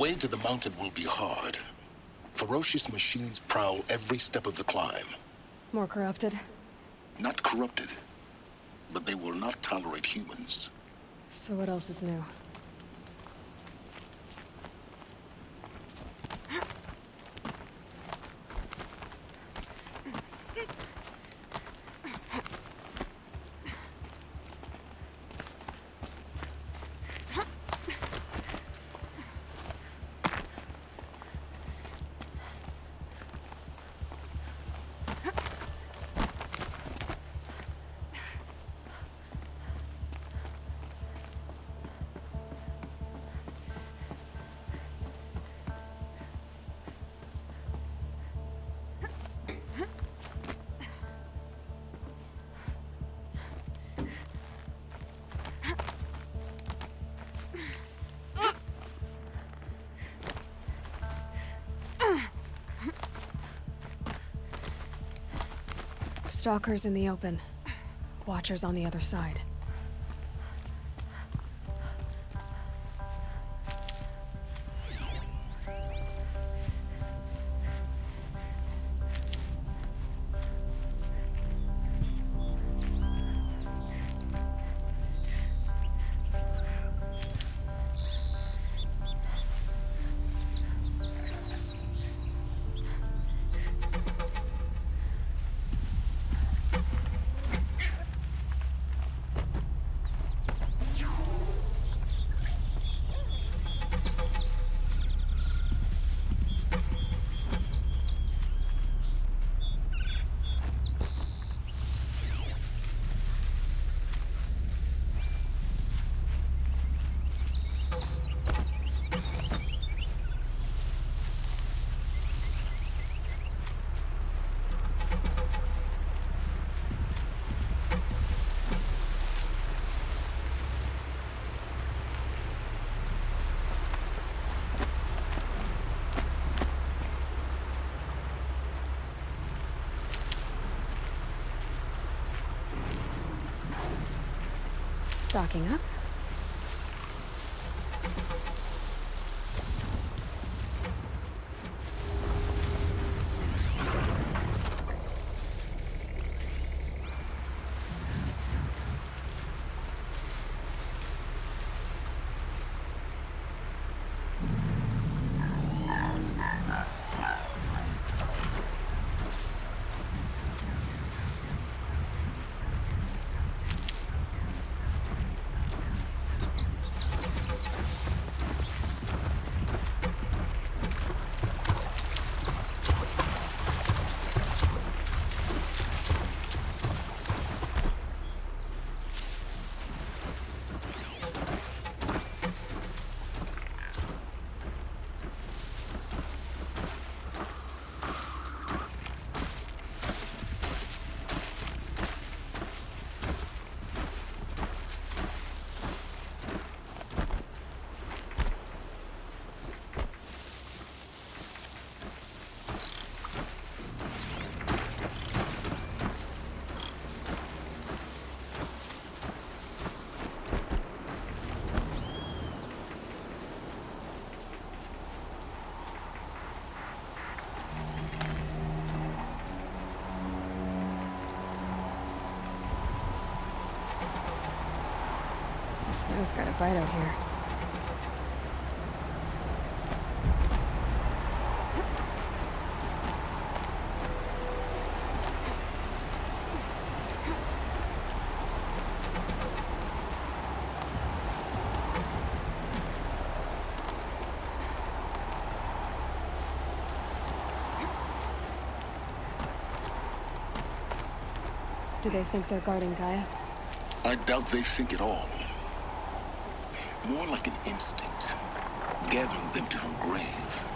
way to the mountain will be hard. Ferocious machines prowl every step of the climb. More corrupted? Not corrupted, but they will not tolerate humans. So what else is new? Stalkers in the open. Watchers on the other side. Stocking up. The snow's got a bite out here. Do they think they're guarding Gaia? I doubt they think at all. More like an instinct, gathering them to her grave.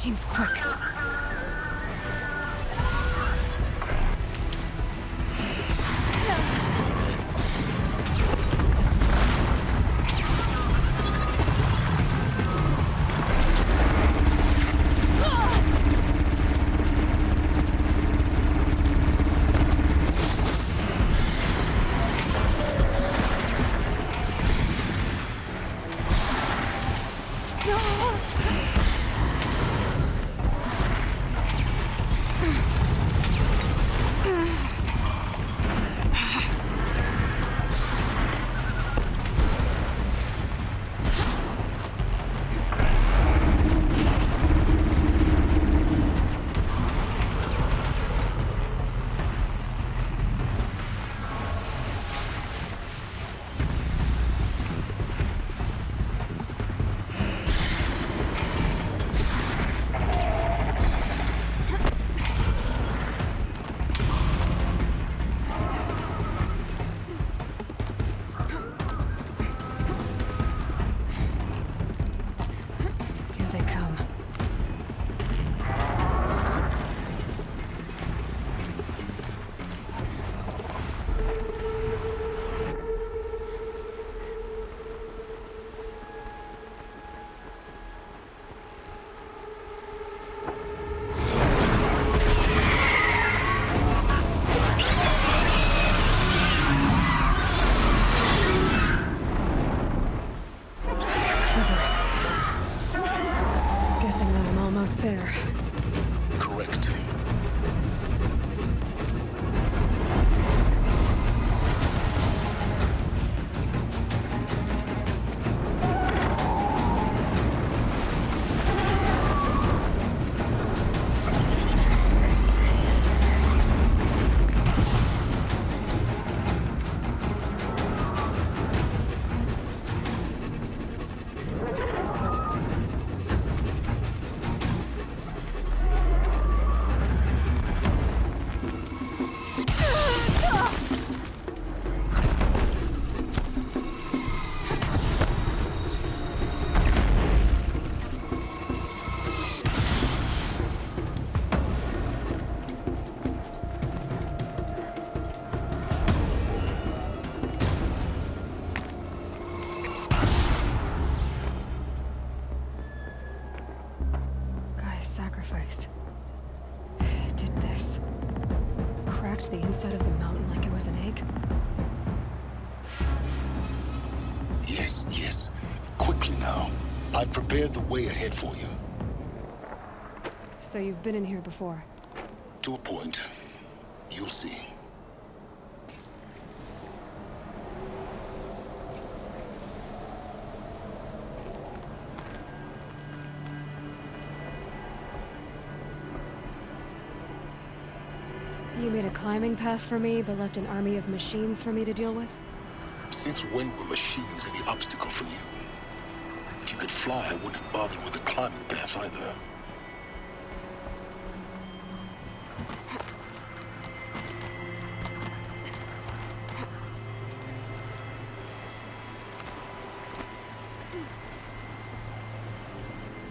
machines quick. There. Correct. Sacrifice. It did this. Cracked the inside of the mountain like it was an egg. Yes, yes. Quickly now. I've prepared the way ahead for you. So you've been in here before? To a point. You'll see. You made a climbing path for me, but left an army of machines for me to deal with? Since when were machines any obstacle for you? If you could fly, I wouldn't have bothered with a climbing path either.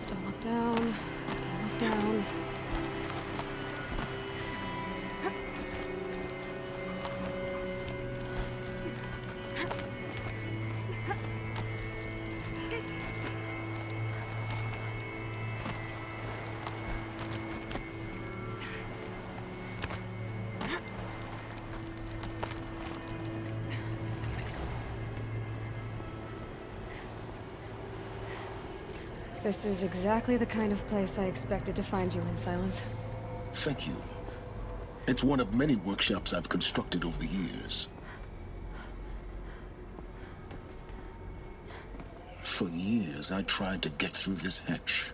Don't look down. Don't look down. This is exactly the kind of place I expected to find you in, Sylens. Thank you. It's one of many workshops I've constructed over the years. For years, I tried to get through this hatch.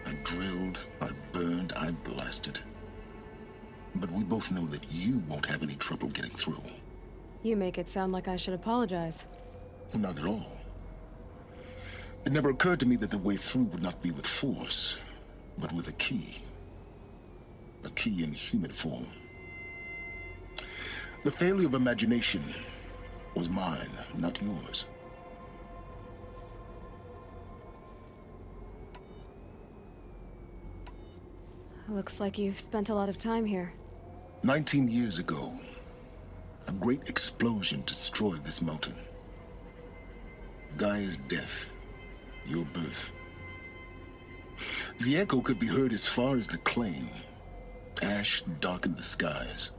I drilled, I burned, I blasted. But we both know that you won't have any trouble getting through. You make it sound like I should apologize. Not at all. It never occurred to me that the way through would not be with force, but with a key. A key in human form. The failure of imagination was mine, not yours. Looks like you've spent a lot of time here. 19 years ago, a great explosion destroyed this mountain. Gaia's death, your birth. The echo could be heard as far as the claim. Ash darkened the skies.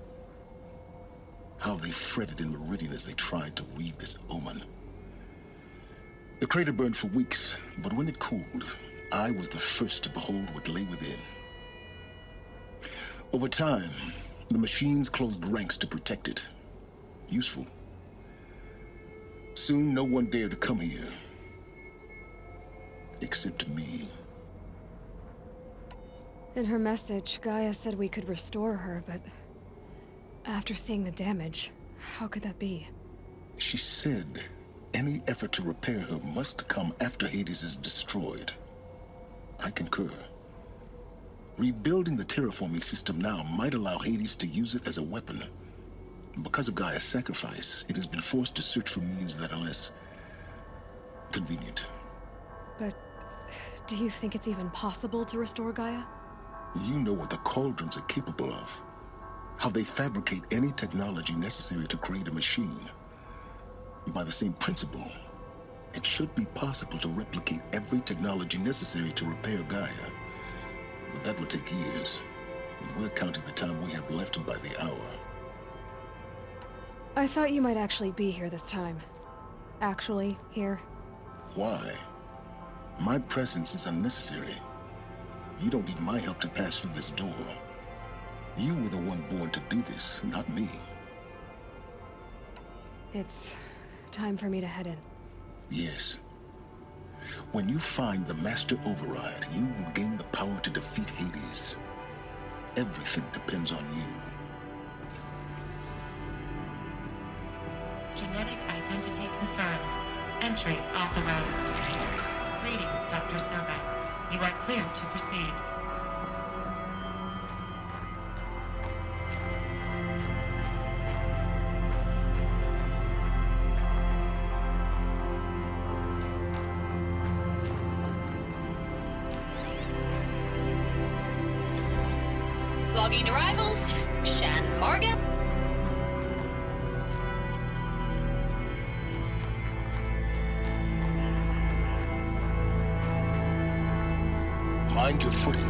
How they fretted in Meridian as they tried to read this omen. The crater burned for weeks, but when it cooled, I was the first to behold what lay within. Over time, the machines closed ranks to protect it. Useful. Soon, no one dared to come here. Except me. In her message, Gaia said we could restore her, but after seeing the damage, how could that be? She said any effort to repair her must come after Hades is destroyed. I concur. Rebuilding the terraforming system now might allow Hades to use it as a weapon. Because of Gaia's sacrifice, it has been forced to search for means that are less convenient. But do you think it's even possible to restore Gaia? You know what the Cauldrons are capable of. How they fabricate any technology necessary to create a machine. By the same principle, it should be possible to replicate every technology necessary to repair Gaia. But that would take years. And we're counting the time we have left by the hour. I thought you might actually be here this time. Actually, here. Why? My presence is unnecessary. You don't need my help to pass through this door. You were the one born to do this, not me. It's time for me to head in. Yes. When you find the Master Override, you will gain the power to defeat Hades. Everything depends on you. Genetic identity confirmed. Entry authorized. Greetings, Dr. Sobek. You are clear to proceed. Logging arrivals. Shan Morgan. Mind your footing.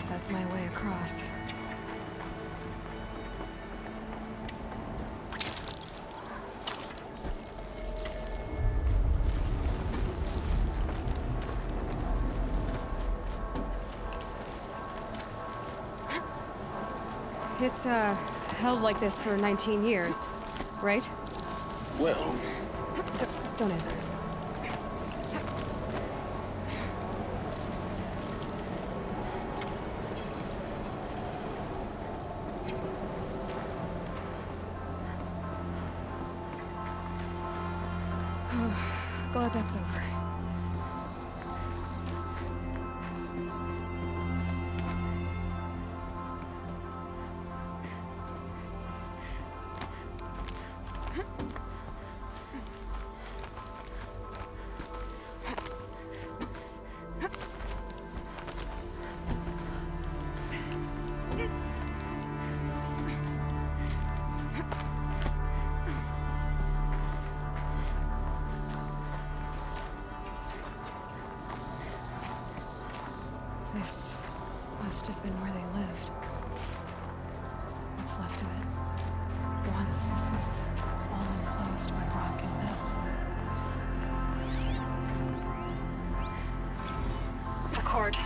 That's my way across. It's, held like this for 19 years, right? Well, Don't answer. Glad that's over. This must have been where they lived. What's left of it. Once this was all enclosed by rock and metal. The cord.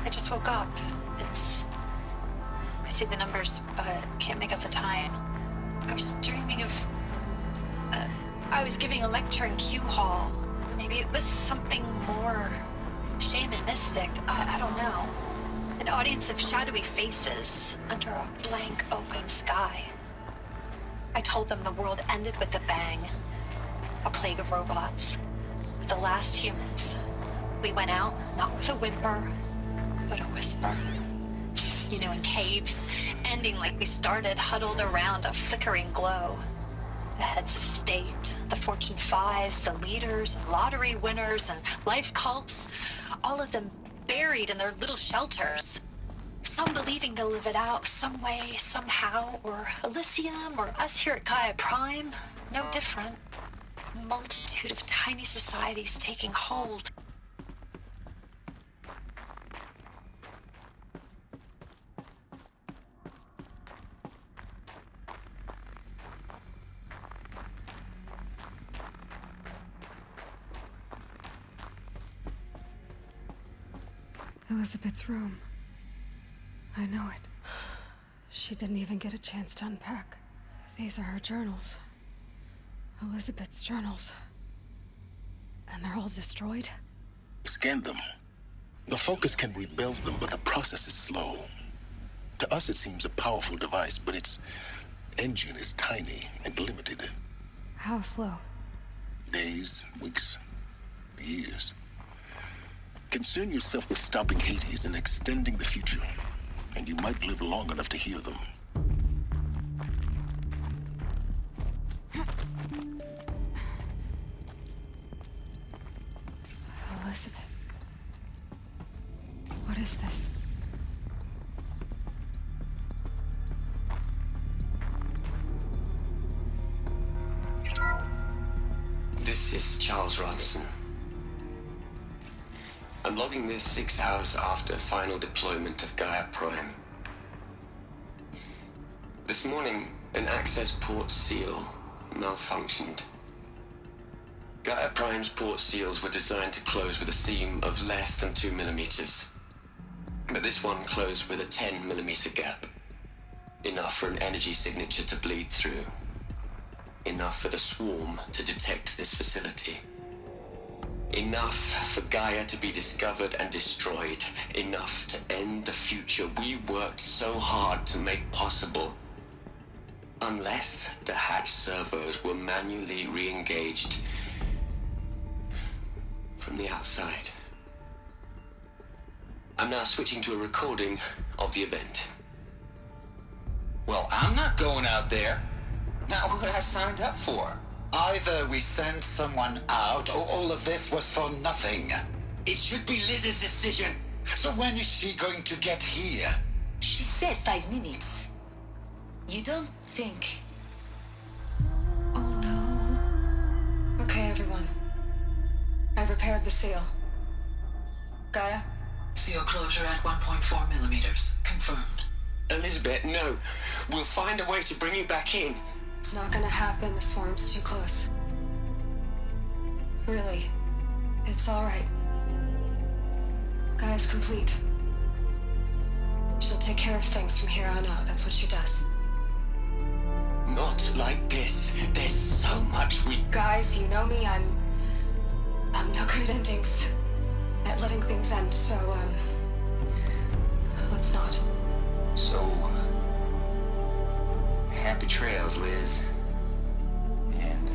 It just woke up. I see the numbers, but can't make out the time. I was dreaming of... I was giving a lecture in Q Hall. Maybe it was something more shamanistic. I don't know. An audience of shadowy faces under a blank open sky. I told them the world ended with a bang. A plague of robots. The last humans. We went out, not with a whimper, but a whisper. You know, in caves, ending like we started, huddled around a flickering glow. The heads of state, the Fortune 5s, the leaders, and lottery winners, and life cults, all of them buried in their little shelters. Some believing they'll live it out some way, somehow, or Elysium, or us here at GAIA Prime, no different. A multitude of tiny societies taking hold. Elizabeth's room. I know it. She didn't even get a chance to unpack. These are her journals. Elizabeth's journals. And they're all destroyed? Scan them. The Focus can rebuild them, but the process is slow. To us, it seems a powerful device, but its engine is tiny and limited. How slow? Days, weeks, years. Concern yourself with stopping Hades and extending the future, and you might live long enough to hear them. Elizabeth. What is this? This is Charles Ronson. I'm logging this 6 hours after final deployment of GAIA Prime. This morning, an access port seal malfunctioned. GAIA Prime's port seals were designed to close with a seam of less than 2 millimeters. But this one closed with a 10 millimeter gap. Enough for an energy signature to bleed through. Enough for the swarm to detect this facility. Enough for Gaia to be discovered and destroyed. Enough to end the future we worked so hard to make possible. Unless the hatch servos were manually re-engaged from the outside. I'm now switching to a recording of the event. Well, I'm not going out there. Not what I signed up for. Either we send someone out, or all of this was for nothing. It should be Liz's decision. So when is she going to get here? She said 5 minutes. You don't think... Oh no. Okay, everyone. I've repaired the seal. Gaia? Seal closure at 1.4 millimeters. Confirmed. Elizabeth, no. We'll find a way to bring you back in. It's not gonna happen. The swarm's too close. Really. It's alright. Gaia's complete. She'll take care of things from here on out. That's what she does. Not like this. There's so much we... Guys, you know me. I'm no good at endings. At letting things end, so, let's not. So... happy trails, Liz. And,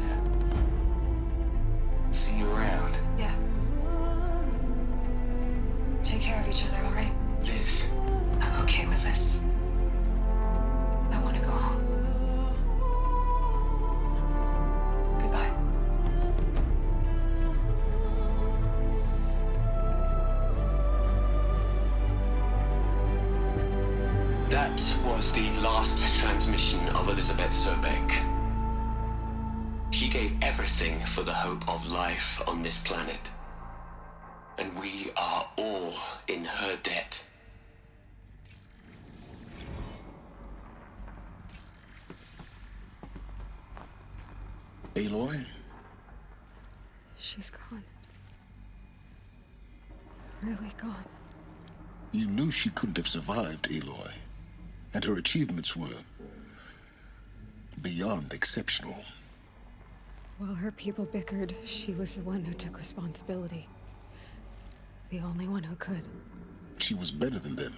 see you around. Yeah. Take care of each other, alright? Liz. I'm okay with this. I want to go home. Goodbye. That was the last transmission of Elizabeth Sobek. She gave everything for the hope of life on this planet. And we are all in her debt. Aloy? She's gone. Really gone. You knew she couldn't have survived, Aloy. And her achievements were beyond exceptional. While her people bickered, she was the one who took responsibility. The only one who could. She was better than them.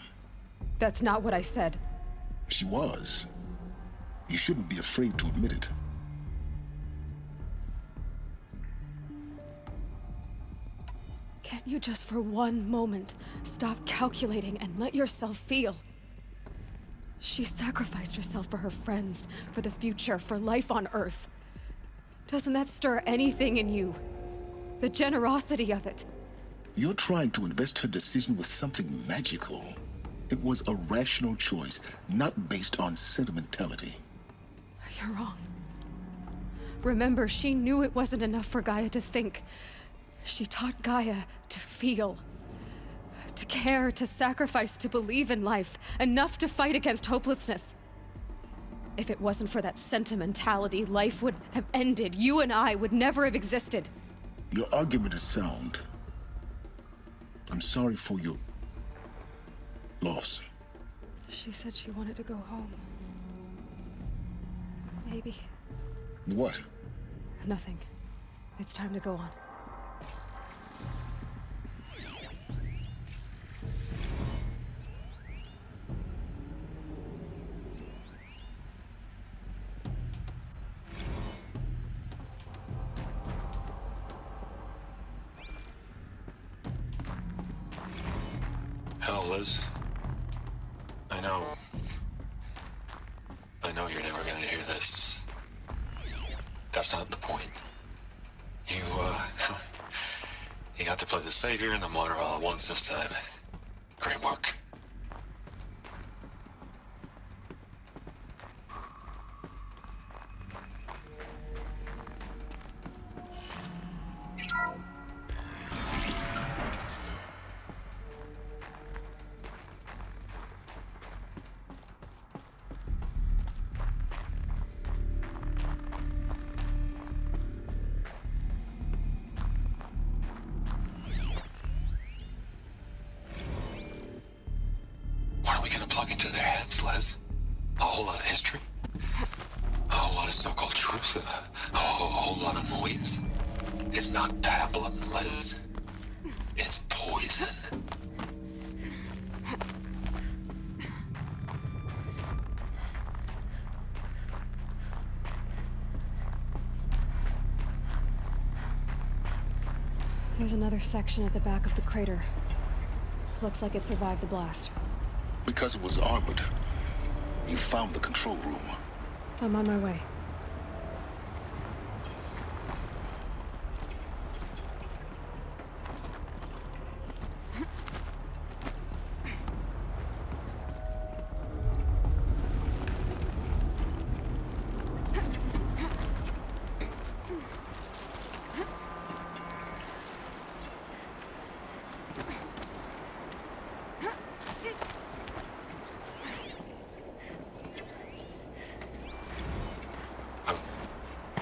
That's not what I said. She was. You shouldn't be afraid to admit it. Can't you just for one moment stop calculating and let yourself feel? She sacrificed herself for her friends, for the future, for life on Earth. Doesn't that stir anything in you? The generosity of it. You're trying to invest her decision with something magical. It was a rational choice, not based on sentimentality. You're wrong. Remember, she knew it wasn't enough for Gaia to think. She taught Gaia to feel. To care, to sacrifice, to believe in life. Enough to fight against hopelessness. If it wasn't for that sentimentality, life would have ended. You and I would never have existed. Your argument is sound. I'm sorry for your loss. She said she wanted to go home. Maybe. What? Nothing. It's time to go on. Hell, Liz. I know you're never gonna hear this. That's not the point. You got to play the savior and the martyr all at once this time. Great work. Into their heads, Les. A whole lot of history. A whole lot of so-called truth. A whole lot of noise. It's not pablum, Les. It's poison. There's another section at the back of the crater. Looks like it survived the blast. Because it was armored, you found the control room. I'm on my way.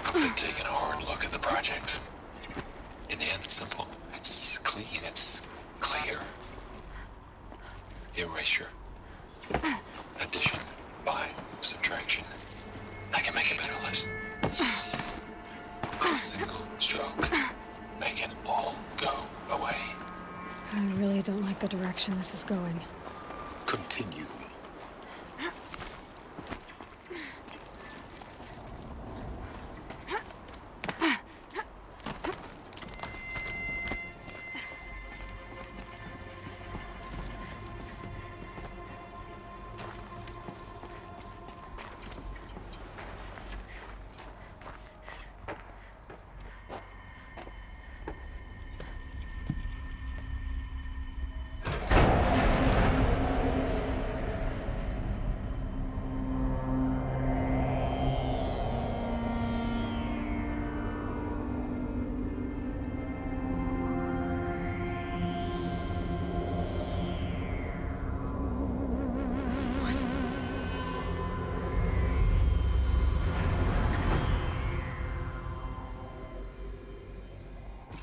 I've been taking a hard look at the project. In the end, it's simple. It's clean. It's clear. Erasure. Addition. By subtraction. I can make it better, Liz. A single stroke. Make it all go away. I really don't like the direction this is going. Continue.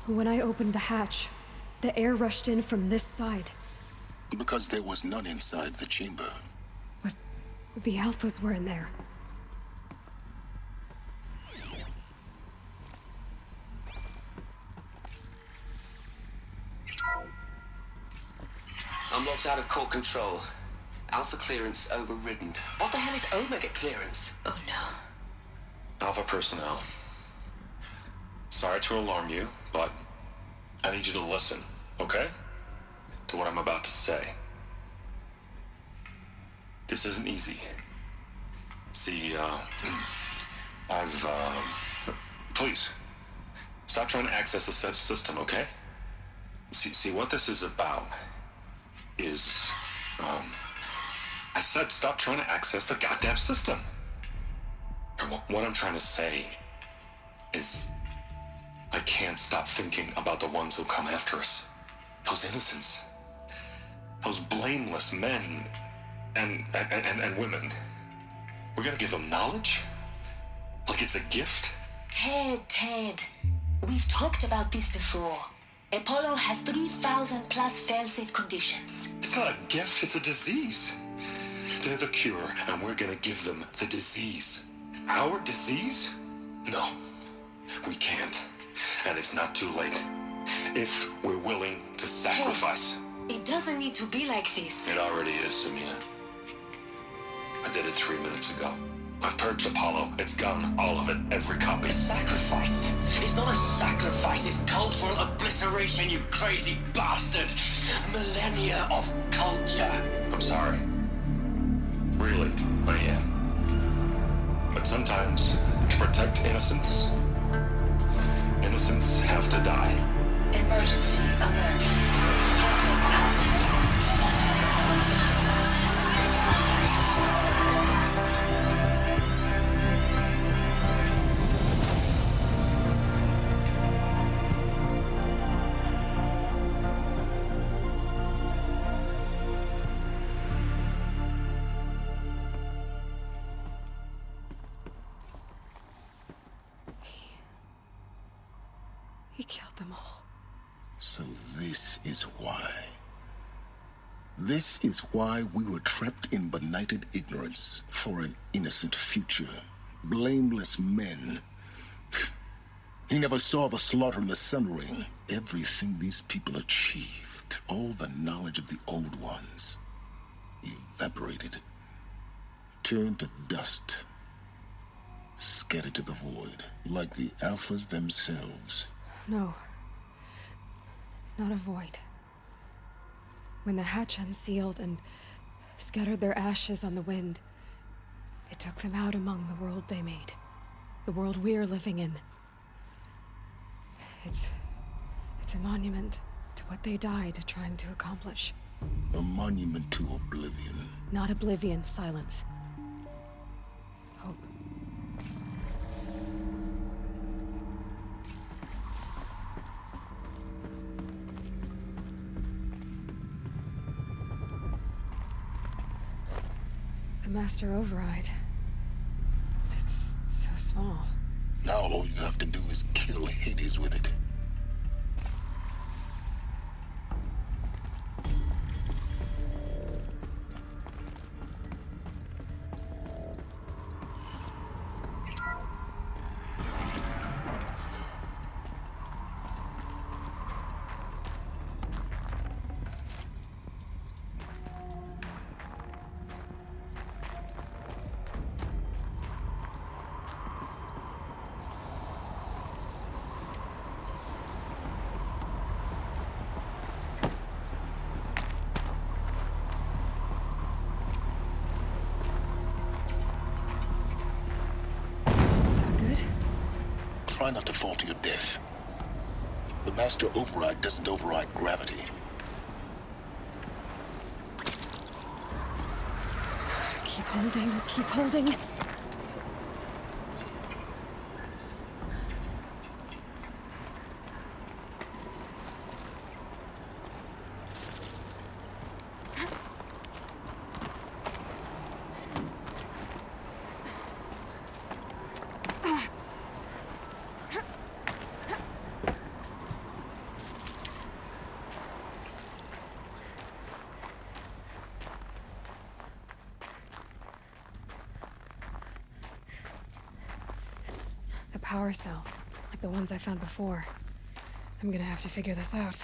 When I opened the hatch, the air rushed in from this side. Because there was none inside the chamber. But the Alphas were in there. Unlocked out of core control. Alpha clearance overridden. What the hell is Omega clearance? Oh no. Alpha personnel. Sorry to alarm you, but I need you to listen, okay? To what I'm about to say. This isn't easy. See, please, stop trying to access the said system, okay? See, what this is about is, I said stop trying to access the goddamn system. And what I'm trying to say is, I can't stop thinking about the ones who come after us. Those innocents. Those blameless men and women. We're gonna give them knowledge? Like it's a gift? Ted. We've talked about this before. Apollo has 3,000 plus fail-safe conditions. It's not a gift, it's a disease. They're the cure, and we're gonna give them the disease. Our disease? No, we can't. And it's not too late. If we're willing to sacrifice. Ted, it doesn't need to be like this. It already is, Samina. I did it 3 minutes ago. I've purged Apollo. It's gone. All of it. Every copy. A sacrifice? It's not a sacrifice. It's cultural obliteration, you crazy bastard. Millennia of culture. I'm sorry. Really, I am. But sometimes, to protect innocence, innocents have to die. Emergency alert. Detecting atmosphere. He killed them all. So this is why. This is why we were trapped in benighted ignorance for an innocent future. Blameless men. He never saw the slaughter in the Sun Ring. Everything these people achieved, all the knowledge of the old ones, evaporated, turned to dust, scattered to the void, like the Alphas themselves. No. Not a void. When the hatch unsealed and scattered their ashes on the wind, it took them out among the world they made. The world we're living in. It's a monument to what they died trying to accomplish. A monument to oblivion. Not oblivion, Sylens. Hope. The Master Override. It's so small. Now all you have to do is kill Hades with it. Try not to fall to your death. The Master Override doesn't override gravity. Keep holding, keep holding. power cell, like the ones I found before. I'm gonna have to figure this out.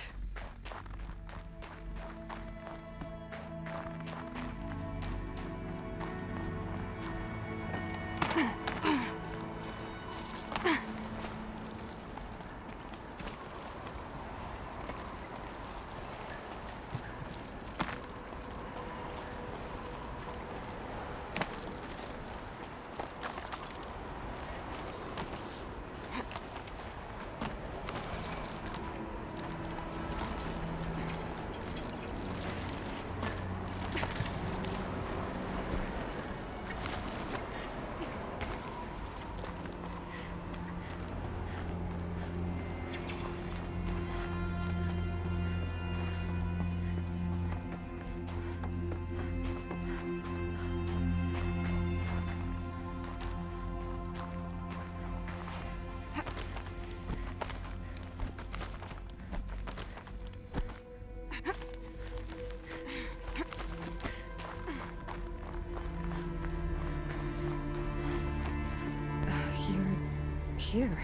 Here.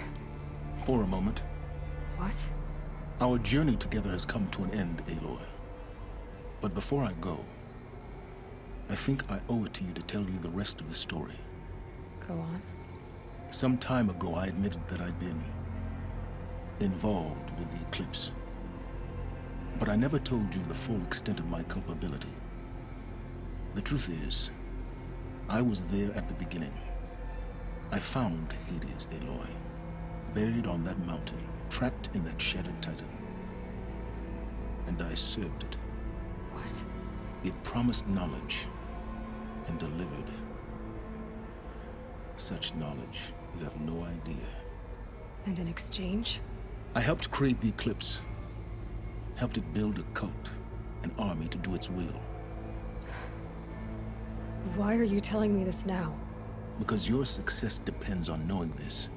For a moment. What? Our journey together has come to an end, Aloy. But before I go, I think I owe it to you to tell you the rest of the story. Go on. Some time ago, I admitted that I'd been involved with the eclipse. But I never told you the full extent of my culpability. The truth is, I was there at the beginning. I found Hades, Aloy, buried on that mountain, trapped in that shattered titan. And I served it. What? It promised knowledge and delivered. Such knowledge, you have no idea. And in exchange? I helped create the eclipse. Helped it build a cult, an army to do its will. Why are you telling me this now? Because your success depends on knowing this.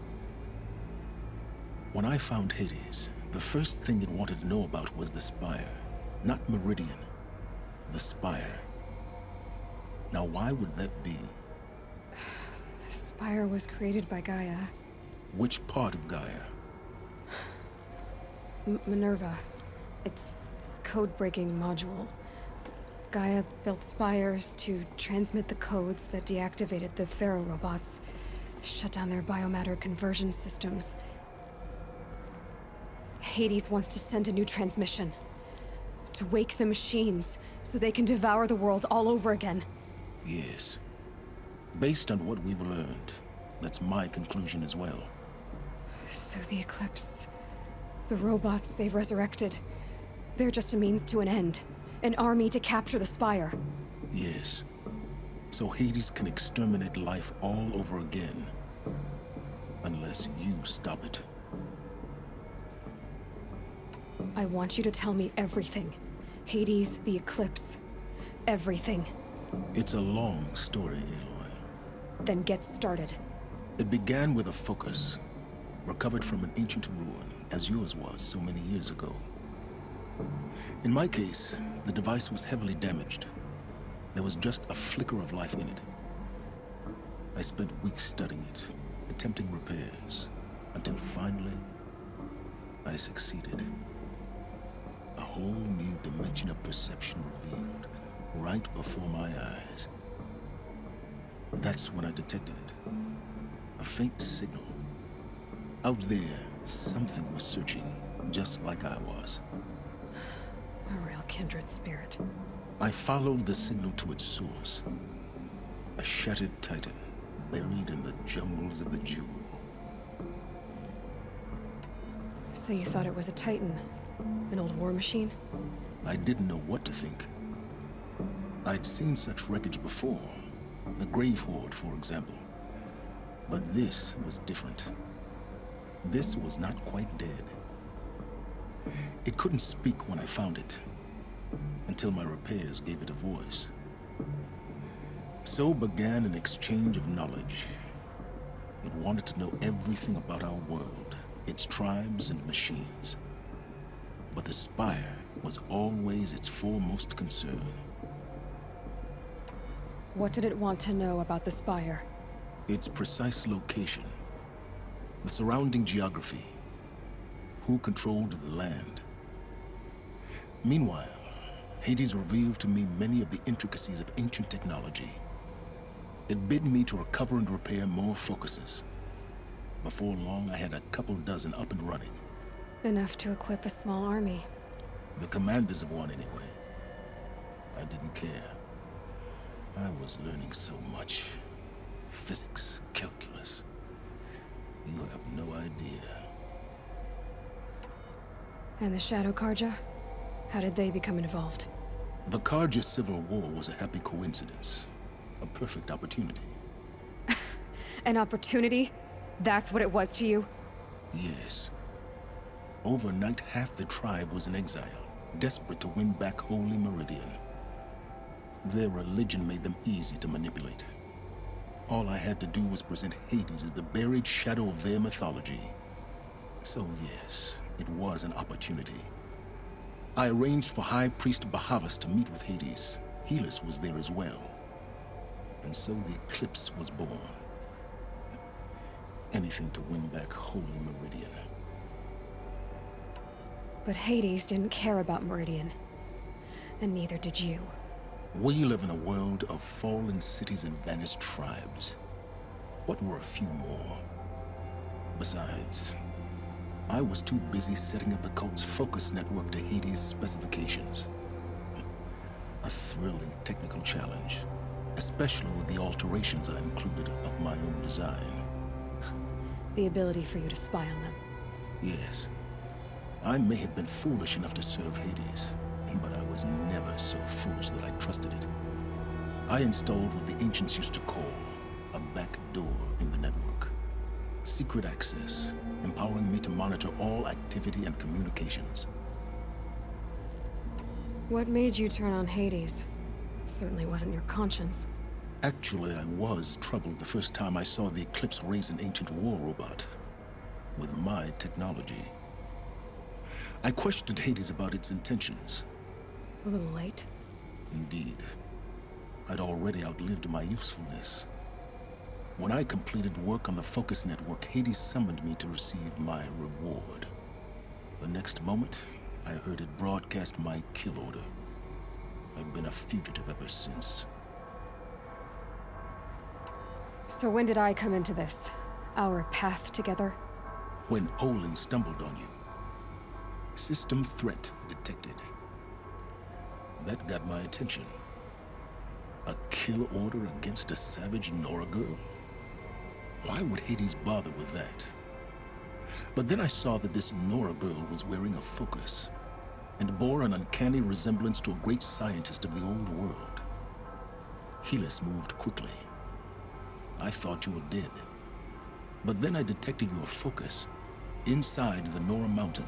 When I found Hades, the first thing it wanted to know about was the Spire. Not Meridian. The Spire. Now why would that be? The Spire was created by Gaia. Which part of Gaia? Minerva. It's code-breaking module. Gaia built spires to transmit the codes that deactivated the Faro robots, shut down their biomatter conversion systems. Hades wants to send a new transmission. To wake the machines, so they can devour the world all over again. Yes. Based on what we've learned, that's my conclusion as well. So the Eclipse, the robots they've resurrected, they're just a means to an end. An army to capture the Spire. Yes. So Hades can exterminate life all over again. Unless you stop it. I want you to tell me everything. Hades, the Eclipse. Everything. It's a long story, Aloy. Then get started. It began with a focus, recovered from an ancient ruin, as yours was so many years ago. In my case, the device was heavily damaged. There was just a flicker of life in it. I spent weeks studying it, attempting repairs, until finally, I succeeded. A whole new dimension of perception revealed, right before my eyes. That's when I detected it. A faint signal. Out there, something was searching, just like I was. A real kindred spirit. I followed the signal to its source. A shattered titan, buried in the jungles of the Jewel. So you thought it was a Titan? An old war machine? I didn't know what to think. I'd seen such wreckage before. The Grave Horde, for example. But this was different. This was not quite dead. It couldn't speak when I found it, until my repairs gave it a voice. So began an exchange of knowledge. It wanted to know everything about our world, its tribes and machines. But the Spire was always its foremost concern. What did it want to know about the Spire? Its precise location. the surrounding geography, who controlled the land. Meanwhile, Hades revealed to me many of the intricacies of ancient technology. It bid me to recover and repair more focuses. Before long, I had a couple dozen up and running. Enough to equip a small army. The commanders of one, anyway. I didn't care. I was learning so much. Physics, calculus. You have no idea. And the Shadow Karja? How did they become involved? The Karja Civil War was a happy coincidence. A perfect opportunity. An opportunity? That's what it was to you? Yes. Overnight, half the tribe was in exile, desperate to win back Holy Meridian. Their religion made them easy to manipulate. All I had to do was present Hades as the buried shadow of their mythology. So yes, it was an opportunity. I arranged for High Priest Bahavas to meet with Hades. Helis was there as well. And so the eclipse was born. Anything to win back Holy Meridian. But Hades didn't care about Meridian. And neither did you. We live in a world of fallen cities and vanished tribes. What were a few more? Besides, I was too busy setting up the cult's focus network to Hades' specifications. A thrilling technical challenge, especially with the alterations I included of my own design. The ability for you to spy on them. Yes. I may have been foolish enough to serve Hades, but I was never so foolish that I trusted it. I installed what the ancients used to call a back door in the network. Secret access, empowering me to monitor all activity and communications. What made you turn on Hades? It certainly wasn't your conscience. Actually, I was troubled the first time I saw the Eclipse raise an ancient war robot with my technology. I questioned Hades about its intentions. A little late. Indeed. I'd already outlived my usefulness. When I completed work on the Focus Network, Hades summoned me to receive my reward. The next moment, I heard it broadcast my kill order. I've been a fugitive ever since. So when did I come into this? Our path together? When Olin stumbled on you. System threat detected. That got my attention. A kill order against a savage Nora girl? Why would Hades bother with that? But then I saw that this Nora girl was wearing a focus, and bore an uncanny resemblance to a great scientist of the old world. Helis moved quickly. I thought you were dead. But then I detected your focus inside the Nora mountain.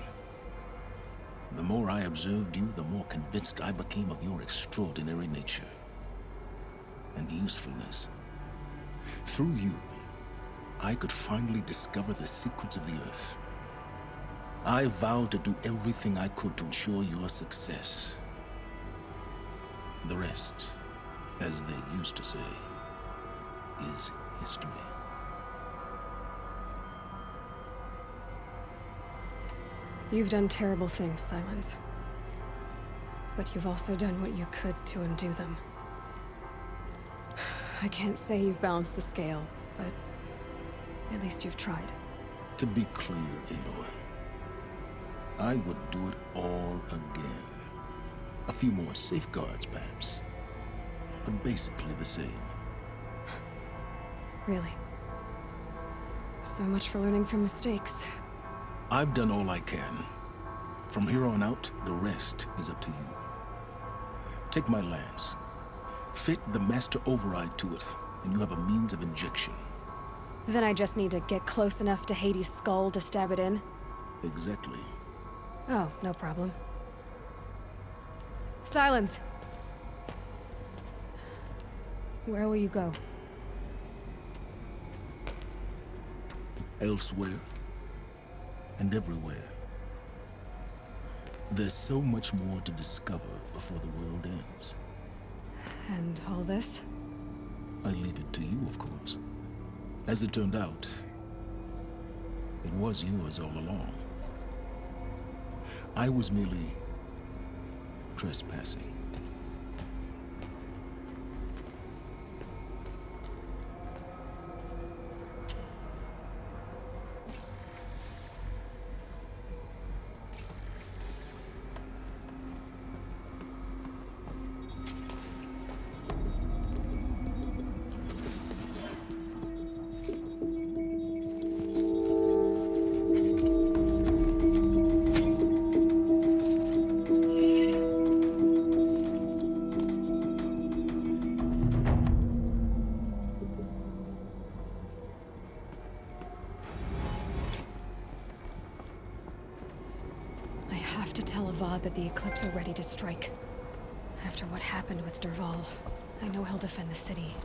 The more I observed you, the more convinced I became of your extraordinary nature and usefulness. Through you, I could finally discover the secrets of the Earth. I vowed to do everything I could to ensure your success. The rest, as they used to say, is history. You've done terrible things, Sylens. But you've also done what you could to undo them. I can't say you've balanced the scale, but at least you've tried. To be clear, Aloy, I would do it all again. A few more safeguards, perhaps, but basically the same. Really? So much for learning from mistakes. I've done all I can. From here on out, the rest is up to you. Take my lance. Fit the master override to it, and you have a means of injection. Then I just need to get close enough to Hades' skull to stab it in? Exactly. Oh, no problem. Sylens! Where will you go? Elsewhere. And everywhere. There's so much more to discover before the world ends. And all this? I leave it to you, of course. As it turned out, It was yours all along. I was merely trespassing. That the Eclipse are ready to strike. After what happened with Derval, I know he'll defend the city.